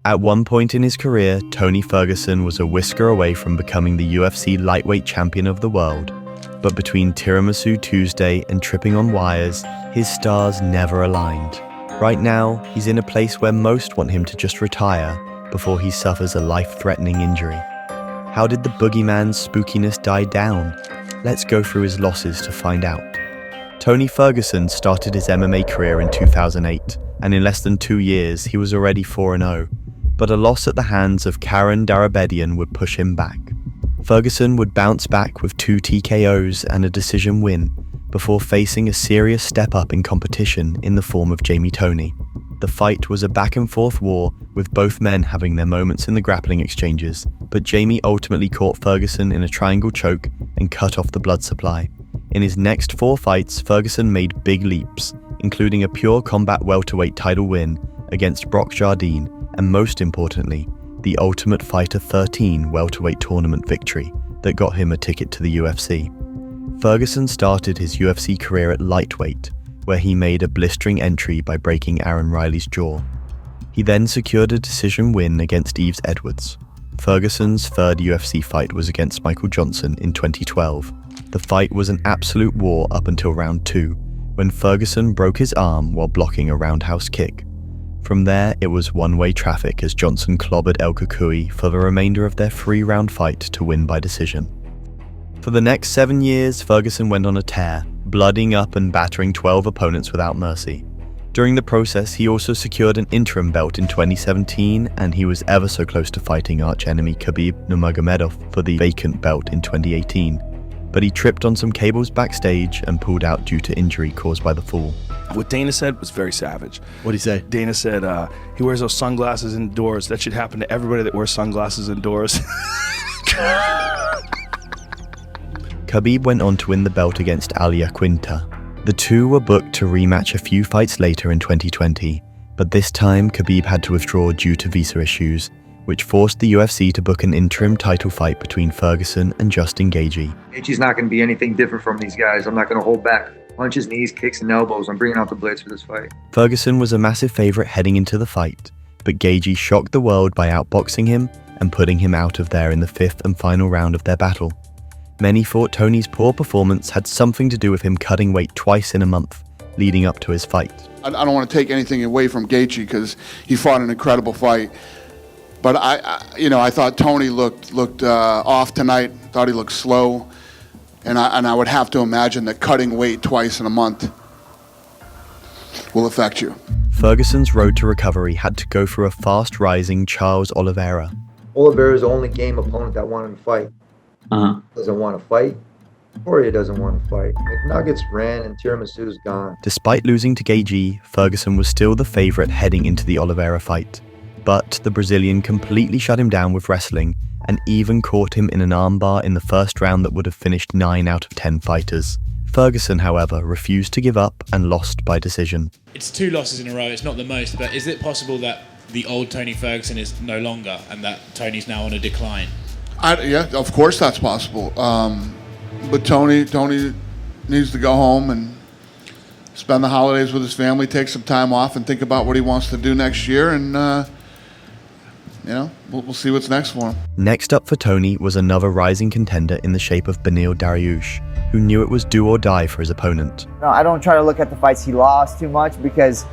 At one point in his career, Tony Ferguson was a whisker away from becoming the UFC lightweight champion of the world. But between Tiramisu Tuesday and tripping on wires, his stars never aligned. Right now, he's in a place where most want him to just retire before he suffers a life-threatening injury. How did the boogeyman's spookiness die down? Let's go through his losses to find out. Tony Ferguson started his MMA career in 2008, and in less than 2 years, he was already 4-0. But a loss at the hands of Darabedyan would push him back. Ferguson would bounce back with 2 TKOs and a decision win, before facing a serious step up in competition in the form of Toney. The fight was a back-and-forth war, with both men having their moments in the grappling exchanges, but Jamie ultimately caught Ferguson in a triangle choke and cut off the blood supply. In his next 4 fights, Ferguson made big leaps, including a pure combat welterweight title win against Brock Jardine, and most importantly, the Ultimate Fighter 13 welterweight tournament victory that got him a ticket to the UFC. Ferguson started his UFC career at lightweight, where he made a blistering entry by breaking Aaron Riley's jaw. He then secured a decision win against Yves Edwards. Ferguson's third UFC fight was against Michael Johnson in 2012. The fight was an absolute war up until round 2, when Ferguson broke his arm while blocking a roundhouse kick. From there, it was one-way traffic as Johnson clobbered El Kukui for the remainder of their 3-round fight to win by decision. For the next 7 years, Ferguson went on a tear, blooding up and battering 12 opponents without mercy. During the process, he also secured an interim belt in 2017, and he was ever so close to fighting arch-enemy Khabib Nurmagomedov for the vacant belt in 2018. But he tripped on some cables backstage and pulled out due to injury caused by the fall. What Dana said was very savage. What'd he say? Dana said he wears those sunglasses indoors. That should happen to everybody that wears sunglasses indoors. Khabib went on to win the belt against Al Iaquinta. The two were booked to rematch a few fights later in 2020, but this time Khabib had to withdraw due to visa issues, which forced the UFC to book an interim title fight between Ferguson and Justin Gaethje. Gaethje's not going to be anything different from these guys. I'm not going to hold back. Punches, knees, kicks, and elbows. I'm bringing out the blitz for this fight. Ferguson was a massive favorite heading into the fight, but Gaethje shocked the world by outboxing him and putting him out of there in the 5th and final round of their battle. Many thought Tony's poor performance had something to do with him cutting weight twice in a month, leading up to his fight. I don't want to take anything away from Gaethje because he fought an incredible fight. But I thought Tony looked off tonight. Thought he looked slow, and I would have to imagine that cutting weight twice in a month will affect you. Ferguson's road to recovery had to go through a fast-rising Charles Oliveira. Oliveira is the only game opponent that wanted to fight. Doesn't want to fight. Poirier doesn't want to fight. McNuggets ran and Tiramisu's gone. Despite losing to Gaethje, Ferguson was still the favorite heading into the Oliveira fight. But the Brazilian completely shut him down with wrestling and even caught him in an armbar in the first round that would have finished 9 out of 10 fighters. Ferguson, however, refused to give up and lost by decision. It's 2 losses in a row, it's not the most, but is it possible that the old Tony Ferguson is no longer and that Tony's now on a decline? Yeah, of course that's possible. But Tony needs to go home and spend the holidays with his family, take some time off, and think about what he wants to do next year. And we'll see what's next for him. Next up for Tony was another rising contender in the shape of Beneil Dariush, who knew it was do or die for his opponent. No, I don't try to look at the fights he lost too much because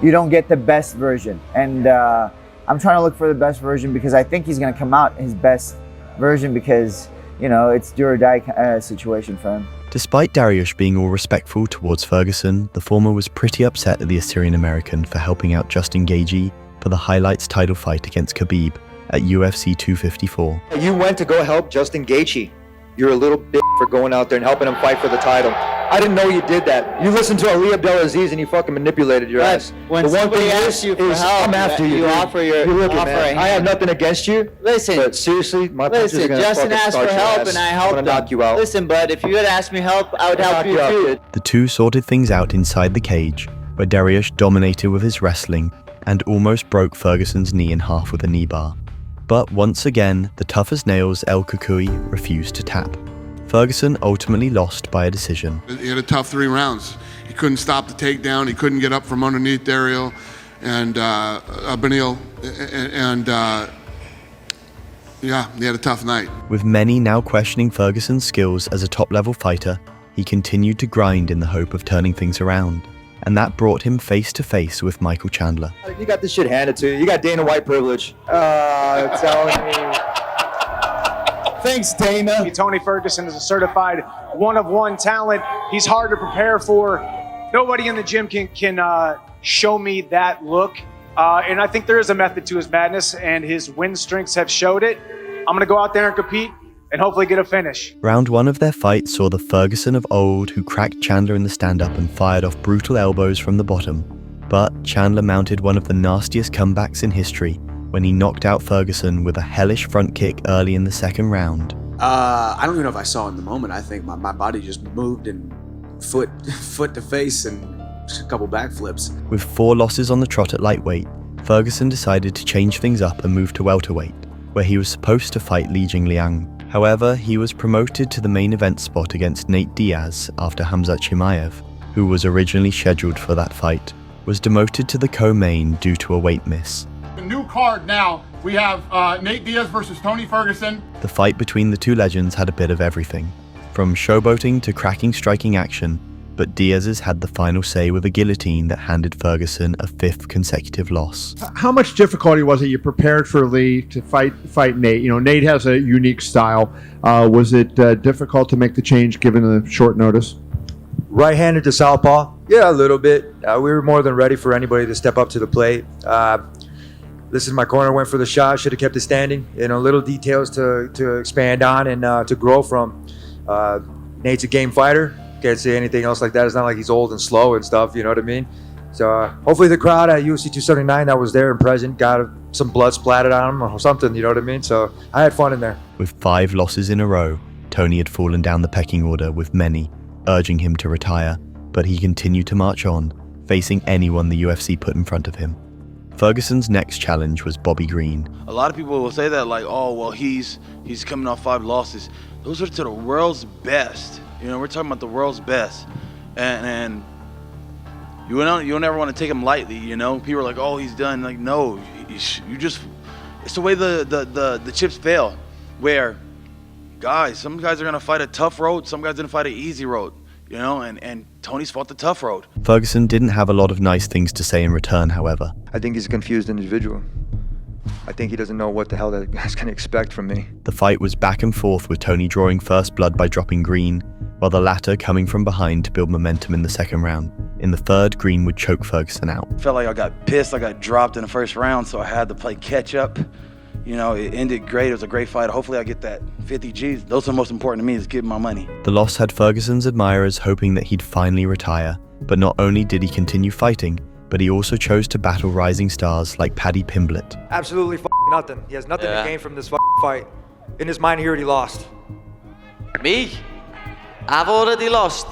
you don't get the best version. And I'm trying to look for the best version because I think he's going to come out his best version because, it's do or die situation for him. Despite Dariush being all respectful towards Ferguson, the former was pretty upset at the Assyrian-American for helping out Justin Gaethje for the highlights title fight against Khabib at UFC 254. You went to go help Justin Gaethje. You're a little bitch for going out there and helping him fight for the title. I didn't know you did that. You listened to Ali Abdelaziz and you fucking manipulated your ass. When somebody asks you for help, I'm after you offer your offer a hand. I have nothing against you. Listen, but seriously, my punches are gonna Justin asked for help and I helped him. Knock you out. Listen, bud, if you had asked me help, I would help you too. The two sorted things out inside the cage, where Dariush dominated with his wrestling and almost broke Ferguson's knee in half with a knee bar. But once again, the tough as nails El Kukui refused to tap. Ferguson ultimately lost by a decision. He had a tough 3 rounds. He couldn't stop the takedown. He couldn't get up from underneath Dariush. and Beneil, and yeah, he had a tough night. With many now questioning Ferguson's skills as a top-level fighter, he continued to grind in the hope of turning things around, and that brought him face-to-face with Michael Chandler. You got this shit handed to you. You got Dana White privilege. Telling me. Thanks, Dana. Tony Ferguson is a certified one-of-one talent. He's hard to prepare for. Nobody in the gym can show me that look. And I think there is a method to his madness, and his win streaks have showed it. I'm going to go out there and compete and hopefully get a finish. Round 1 of their fight saw the Ferguson of old who cracked Chandler in the stand-up and fired off brutal elbows from the bottom. But Chandler mounted one of the nastiest comebacks in history when he knocked out Ferguson with a hellish front kick early in the second round. I don't even know if I saw it in the moment. I think my body just moved and foot to face and a couple backflips. With 4 losses on the trot at lightweight, Ferguson decided to change things up and move to welterweight, where he was supposed to fight Li Jingliang. However, he was promoted to the main event spot against Nate Diaz after Khamzat Chimaev, who was originally scheduled for that fight, was demoted to the co-main due to a weight miss. The new card now, we have Nate Diaz versus Tony Ferguson. The fight between the two legends had a bit of everything, from showboating to cracking striking action, but Diaz's had the final say with a guillotine that handed Ferguson a 5th consecutive loss. How much difficulty was it? You prepared for Lee to fight Nate. You know, Nate has a unique style. Was it difficult to make the change given the short notice? Right-handed to southpaw? Yeah, a little bit. We were more than ready for anybody to step up to the plate. Listen, my corner went for the shot. Should have kept it standing. You know, little details to expand on and to grow from. Nate's a game fighter. Can't say anything else like that. It's not like he's old and slow and stuff, you know what I mean? So hopefully the crowd at UFC 279 that was there and present got some blood splattered on him or something, you know what I mean? So I had fun in there. With 5 losses in a row, Tony had fallen down the pecking order with many urging him to retire, but he continued to march on, facing anyone the UFC put in front of him. Ferguson's next challenge was Bobby Green. A lot of people will say that like, oh, well, he's coming off 5 losses. Those are to the world's best. You know, we're talking about the world's best, and you'll never want to take him lightly. You know, people are like, "Oh, he's done." Like, no, you just. It's the way the chips fail. Where, some guys are gonna fight a tough road, some guys are gonna fight an easy road. You know, and Tony's fought the tough road. Ferguson didn't have a lot of nice things to say in return, however. I think he's a confused individual. I think he doesn't know what the hell that guy's gonna expect from me. The fight was back and forth with Tony drawing first blood by dropping Green, while the latter coming from behind to build momentum in the second round. In the third, Green would choke Ferguson out. Felt like I got pissed. I got dropped in the first round, so I had to play catch up. You know, it ended great. It was a great fight. Hopefully I get that 50 G's. Those are the most important to me, is getting my money. The loss had Ferguson's admirers hoping that he'd finally retire, but not only did he continue fighting, but he also chose to battle rising stars like Paddy Pimblett. Absolutely nothing. He has nothing to gain from this fight. In his mind, he already lost. Me? I've already lost.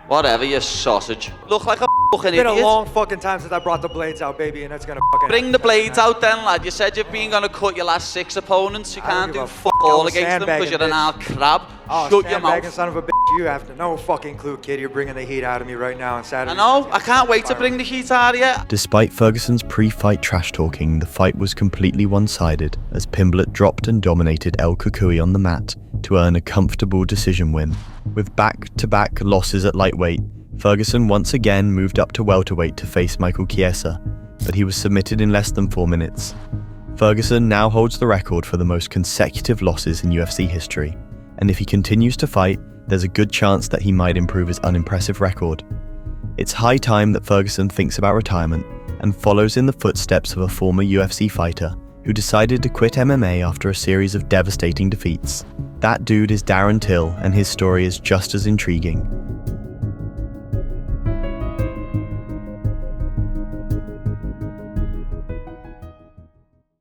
Whatever, you sausage. Look like a fucking idiot. It's been a long fucking time since I brought the blades out, baby, and it's gonna fucking... Bring the blades out then, lad. You said you've been gonna cut your last 6 opponents. You can't do fuck all against them because you're an old crab. Shut your mouth. Son of a bitch. You have no fucking clue, kid. You're bringing the heat out of me right now on Saturday. I know. I can't wait to bring the heat out of you. Despite Ferguson's pre-fight trash talking, the fight was completely one-sided as Pimblett dropped and dominated El Kukui on the mat to earn a comfortable decision win. With back-to-back losses at lightweight, Ferguson once again moved up to welterweight to face Michael Chiesa, but he was submitted in less than 4 minutes. Ferguson now holds the record for the most consecutive losses in UFC history, and if he continues to fight, there's a good chance that he might improve his unimpressive record. It's high time that Ferguson thinks about retirement and follows in the footsteps of a former UFC fighter who decided to quit MMA after a series of devastating defeats. That dude is Darren Till, and his story is just as intriguing.